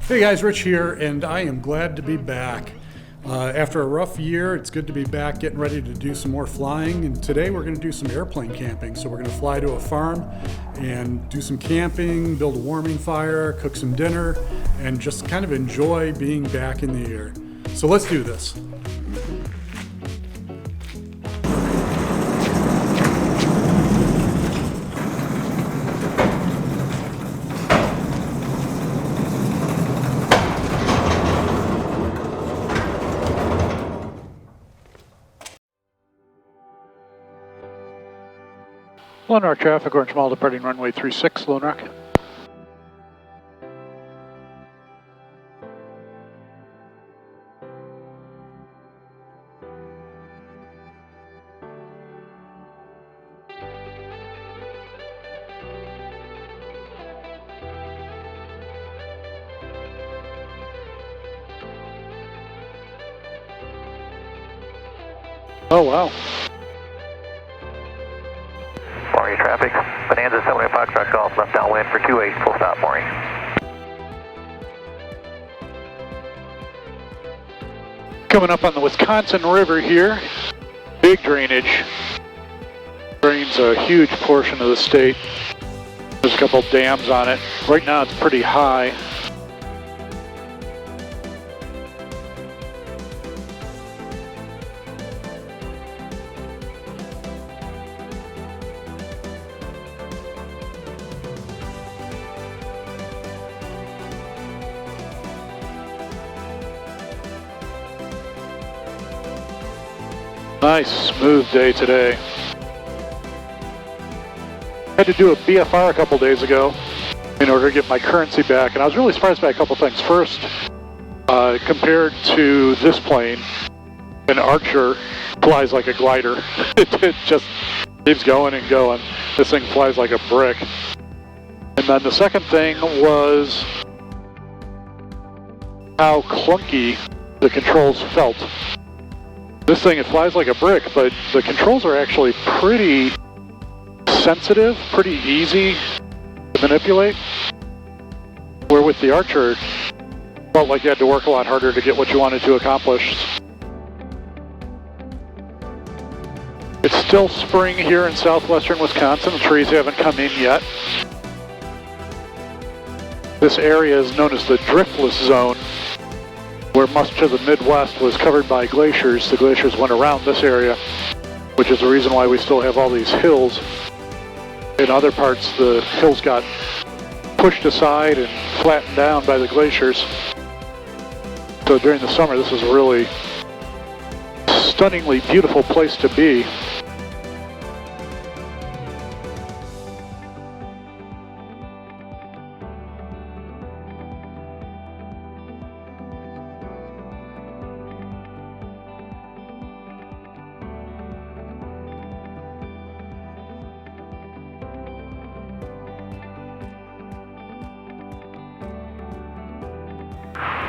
Hey guys, Rich here, and I am glad to be back. After a rough year, it's good to be back getting ready to do some more flying. And today we're going to do some airplane camping. So we're going to fly to a farm and do some camping, build a warming fire, cook some dinner, and just kind of enjoy being back in the air. So let's do this. Lone Rock traffic, Orange Mall departing runway 36, Lone Rock. Oh wow. Maury traffic, Bonanza 78 Foxtrot Golf, left downwind for 28, full stop Maury. Coming up on the Wisconsin River here, big drainage. Drains a huge portion of the state. There's a couple dams on it. Right now it's pretty high. Nice, smooth day today. Had to do a BFR a couple days ago in order to get my currency back, and I was really surprised by a couple things. First, compared to this plane, an Archer flies like a glider. It just keeps going and going. This thing flies like a brick. And then the second thing was how clunky the controls felt. This thing, it flies like a brick, but the controls are actually pretty sensitive, pretty easy to manipulate. Where with the Archer, it felt like you had to work a lot harder to get what you wanted to accomplish. It's still spring here in southwestern Wisconsin. The trees haven't come in yet. This area is known as the driftless zone, where much of the Midwest was covered by glaciers. The glaciers went around this area, which is the reason why we still have all these hills. In other parts, the hills got pushed aside and flattened down by the glaciers. So during the summer, this is a really stunningly beautiful place to be.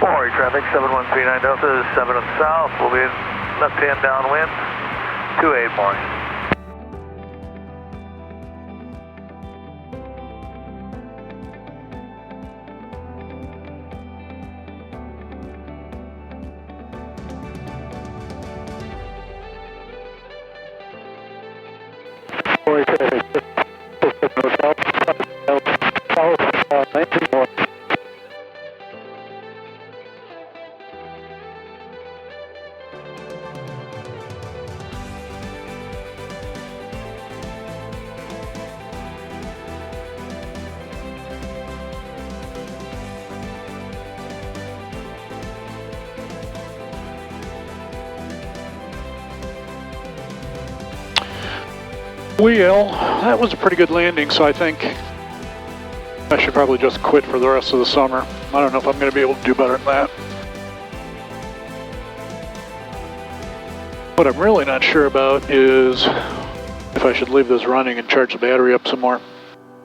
Maury traffic, 7139 Delta, 7 on the south, we'll be in left-hand downwind, 28 Maury. Maury traffic, 19 Maury. Well, that was a pretty good landing, so I think I should probably just quit for the rest of the summer. I don't know if I'm going to be able to do better than that. What I'm really not sure about is if I should leave this running and charge the battery up some more.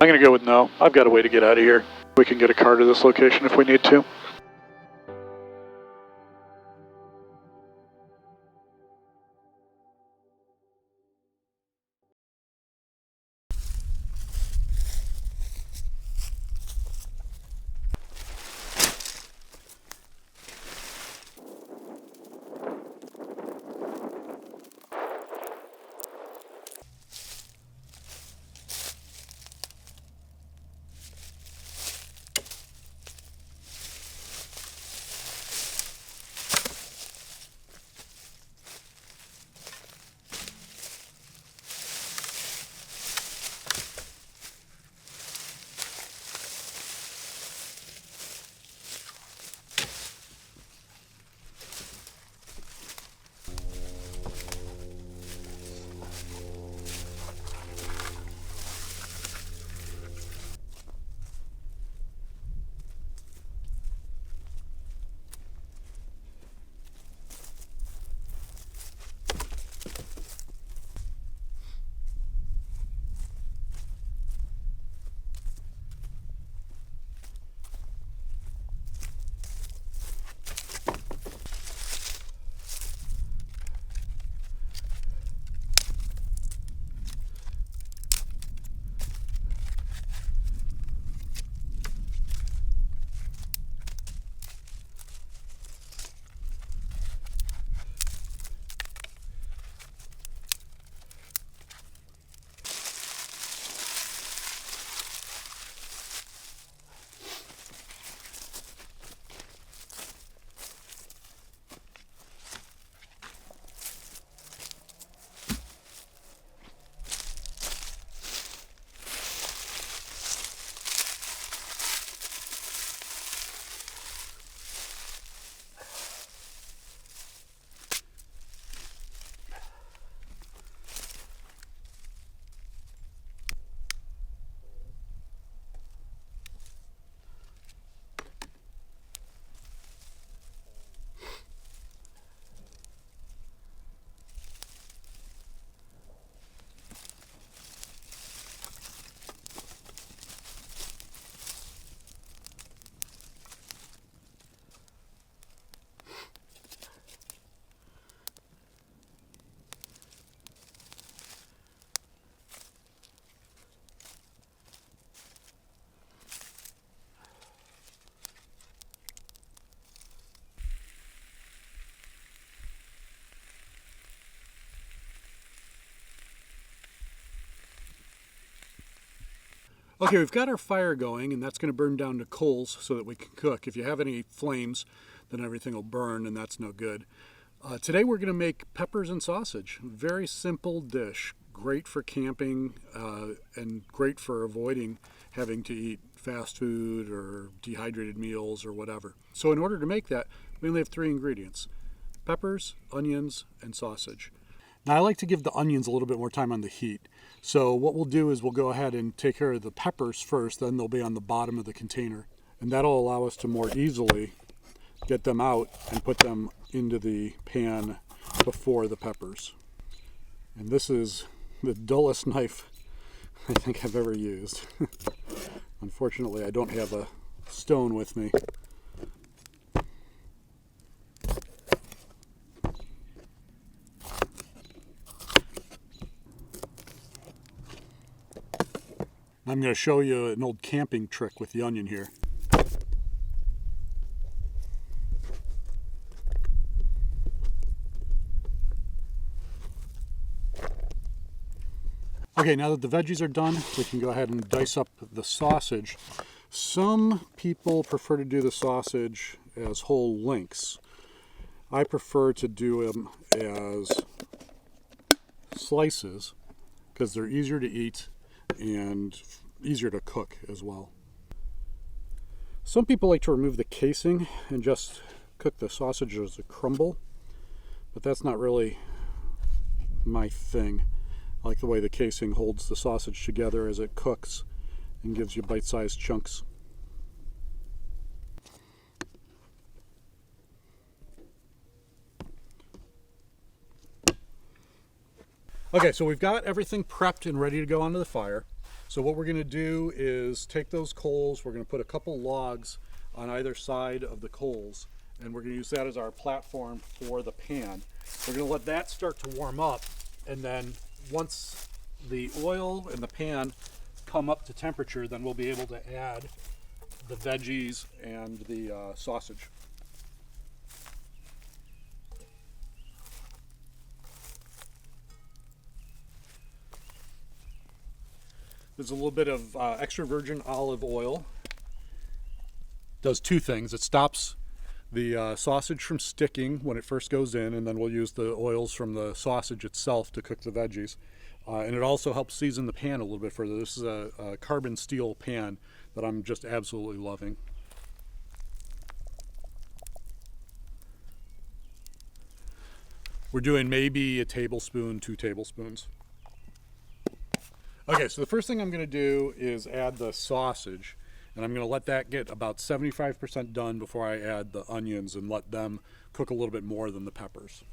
I'm going to go with no. I've got a way to get out of here. We can get a car to this location if we need to. Okay, we've got our fire going, and that's going to burn down to coals so that we can cook. If you have any flames, then everything will burn, and that's no good. Today we're going to make peppers and sausage. Very simple dish. Great for camping and great for avoiding having to eat fast food or dehydrated meals or whatever. So in order to make that, we only have 3 ingredients: peppers, onions, and sausage. Now I like to give the onions a little bit more time on the heat. So what we'll do is we'll go ahead and take care of the peppers first, then they'll be on the bottom of the container. And that'll allow us to more easily get them out and put them into the pan before the peppers. And this is the dullest knife I think I've ever used. Unfortunately, I don't have a stone with me. I'm going to show you an old camping trick with the onion here. Okay, now that the veggies are done, we can go ahead and dice up the sausage. Some people prefer to do the sausage as whole links. I prefer to do them as slices because they're easier to eat and easier to cook as well. Some people like to remove the casing and just cook the sausage as a crumble, but that's not really my thing. I like the way the casing holds the sausage together as it cooks and gives you bite-sized chunks. Okay, so we've got everything prepped and ready to go onto the fire. So what we're going to do is take those coals, we're going to put a couple logs on either side of the coals, and we're going to use that as our platform for the pan. We're going to let that start to warm up, and then once the oil and the pan come up to temperature, then we'll be able to add the veggies and the sausage. There's a little bit of extra virgin olive oil. Does 2 things. It stops the sausage from sticking when it first goes in, and then we'll use the oils from the sausage itself to cook the veggies. And it also helps season the pan a little bit further. This is a carbon steel pan that I'm just absolutely loving. We're doing maybe a tablespoon, 2 tablespoons. Okay, so the first thing I'm going to do is add the sausage, and I'm going to let that get about 75% done before I add the onions and let them cook a little bit more than the peppers.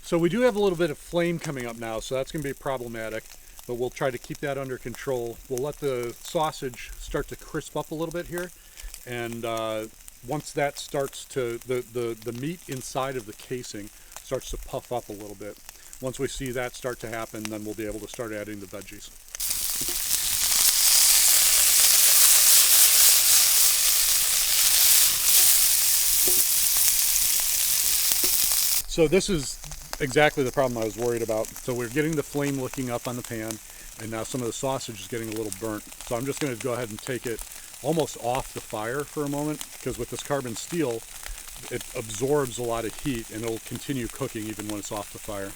So we do have a little bit of flame coming up now, so that's going to be problematic, but we'll try to keep that under control. We'll let the sausage start to crisp up a little bit here, and once that starts to, the meat inside of the casing starts to puff up a little bit. Once we see that start to happen, then we'll be able to start adding the veggies. So this is exactly the problem I was worried about. So we're getting the flame licking up on the pan, and now some of the sausage is getting a little burnt. So I'm just going to go ahead and take it almost off the fire for a moment, because with this carbon steel, it absorbs a lot of heat and it'll continue cooking even when it's off the fire.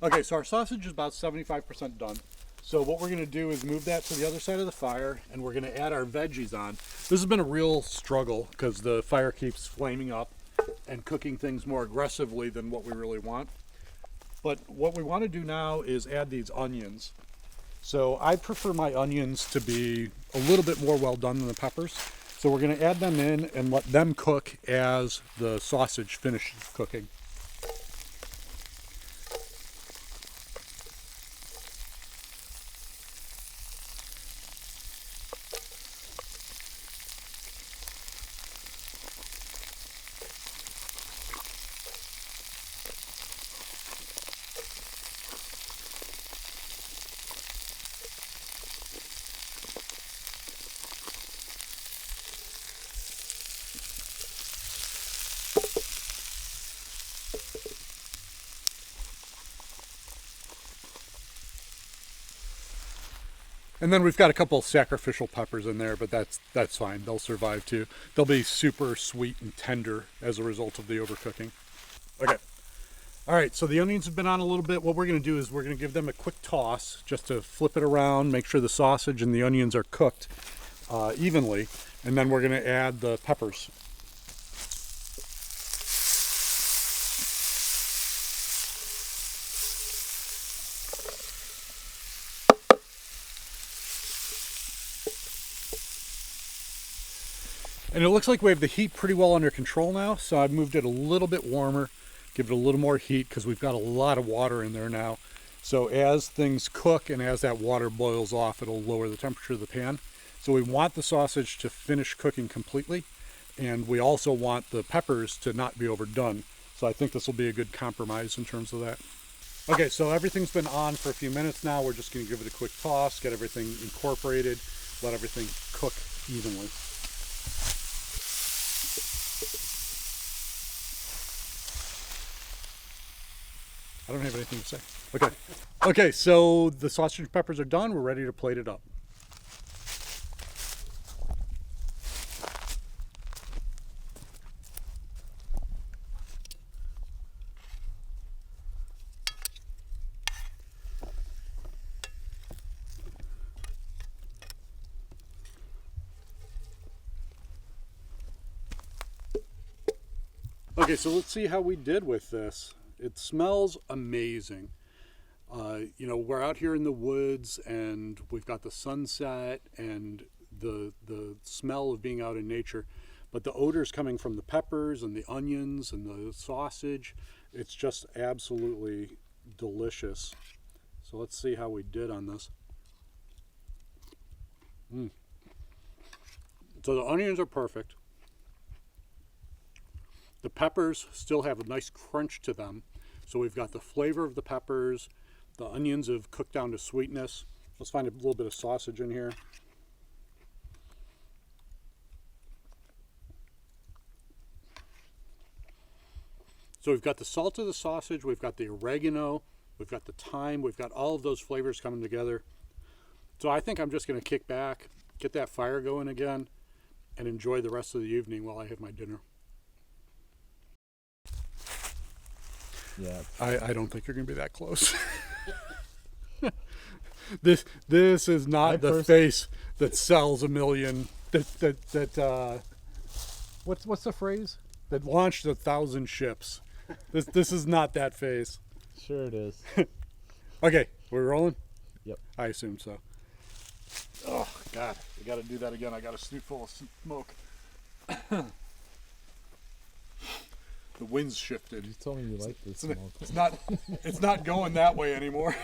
Okay, so our sausage is about 75% done. So what we're going to do is move that to the other side of the fire, and we're going to add our veggies on. This has been a real struggle because the fire keeps flaming up and cooking things more aggressively than what we really want. But what we want to do now is add these onions. So I prefer my onions to be a little bit more well done than the peppers. So we're going to add them in and let them cook as the sausage finishes cooking. And then we've got a couple sacrificial peppers in there, but that's fine. They'll survive too. They'll be super sweet and tender as a result of the overcooking. Okay. All right, so the onions have been on a little bit. What we're going to do is we're going to give them a quick toss just to flip it around, make sure the sausage and the onions are cooked evenly, and then we're going to add the peppers. And it looks like we have the heat pretty well under control now, so I've moved it a little bit warmer, give it a little more heat because we've got a lot of water in there now. So as things cook and as that water boils off, it'll lower the temperature of the pan. So we want the sausage to finish cooking completely, and we also want the peppers to not be overdone. So I think this will be a good compromise in terms of that. Okay, so everything's been on for a few minutes now. We're just going to give it a quick toss, get everything incorporated, let everything cook evenly. I don't have anything to say. Okay. Okay, so the sausage and peppers are done. We're ready to plate it up. Okay, so let's see how we did with this. It smells amazing. You know, we're out here in the woods and we've got the sunset and the smell of being out in nature, but the odors coming from the peppers and the onions and the sausage, it's just absolutely delicious. So let's see how we did on this. So the onions are perfect. The peppers still have a nice crunch to them. So we've got the flavor of the peppers. The onions have cooked down to sweetness. Let's find a little bit of sausage in here. So we've got the salt of the sausage, we've got the oregano, we've got the thyme, we've got all of those flavors coming together. So I think I'm just going to kick back, get that fire going again, and enjoy the rest of the evening while I have my dinner. Yeah. I don't think you're going to be that close. This is not the face that sells a million. What's the phrase? That launched 1,000 ships. This is not that face. Sure it is. Okay, we're rolling? Yep. I assume so. Oh God, I got to do that again. I got a snoot full of smoke. The wind's shifted. You told me you like this smoke. It's not going that way anymore.